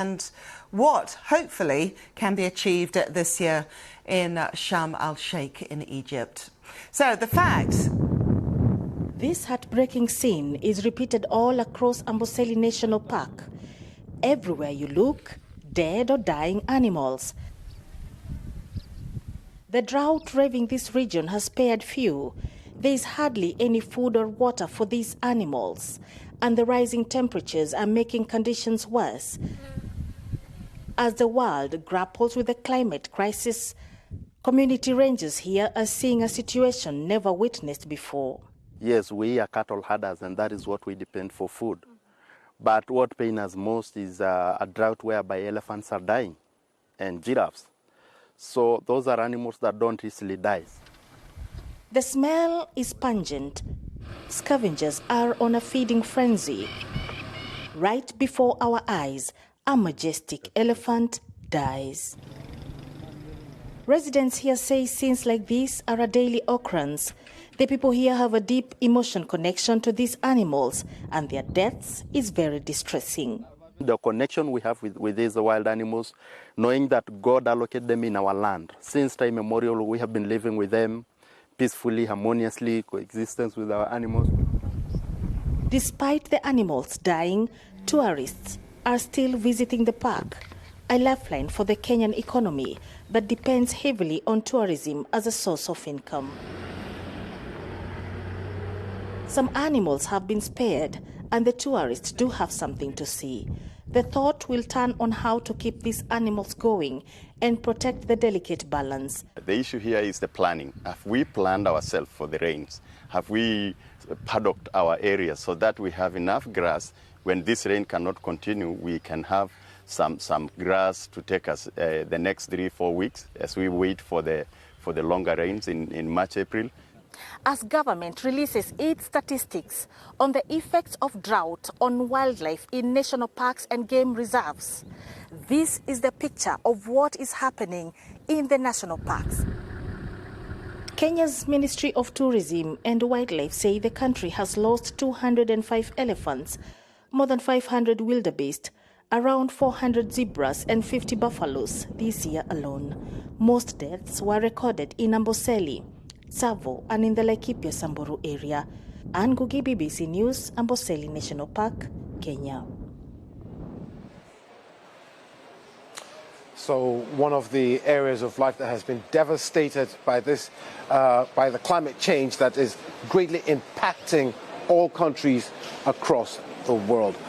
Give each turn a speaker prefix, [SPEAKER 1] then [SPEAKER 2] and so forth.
[SPEAKER 1] and what hopefully can be achieved this year in Sharm el-Sheikh in Egypt. So the facts.
[SPEAKER 2] This heartbreaking scene is repeated all across Amboseli National Park. Everywhere you look, dead or dying animals. The drought raving this region has spared few. There is hardly any food or water for these animals, and the rising temperatures are making conditions worse. As the world grapples with the climate crisis, community rangers here are seeing a situation never witnessed before.
[SPEAKER 3] Yes, we are cattle herders, and that is what we depend for food. But what pains us most is a drought whereby elephants are dying and giraffes. So those are animals that don't easily die.
[SPEAKER 2] The smell is pungent. Scavengers are on a feeding frenzy. Right before our eyes, a majestic elephant dies. Residents here say scenes like these are a daily occurrence. The people here have a deep emotion connection to these animals, and their deaths is very distressing.
[SPEAKER 3] The connection we have with these wild animals, knowing that God allocated them in our land. Since time immemorial, we have been living with them peacefully, harmoniously, coexistence with our animals.
[SPEAKER 2] Despite the animals dying, tourists are still visiting the park, a lifeline for the Kenyan economy that depends heavily on tourism as a source of income. Some animals have been spared, and the tourists do have something to see. The thought will turn on how to keep these animals going and protect the delicate balance.
[SPEAKER 4] The issue here is the planning. Have we planned ourselves for the rains? Have we paddocked our areas so that we have enough grass? When this rain cannot continue, we can have some grass to take us the next 3-4 weeks as we wait for the longer rains in March, April.
[SPEAKER 2] As government releases its statistics on the effects of drought on wildlife in national parks and game reserves, this is the picture of what is happening in the national parks. Kenya's Ministry of Tourism and Wildlife say the country has lost 205 elephants, more than 500 wildebeest, around 400 zebras and 50 buffaloes this year alone. Most deaths were recorded in Amboseli, Tsavo, and in the Laikipia Samburu area. Ann Ngugi, BBC News, Amboseli National Park, Kenya.
[SPEAKER 5] So one of the areas of life that has been devastated by this, by the climate change that is greatly impacting all countries across the world.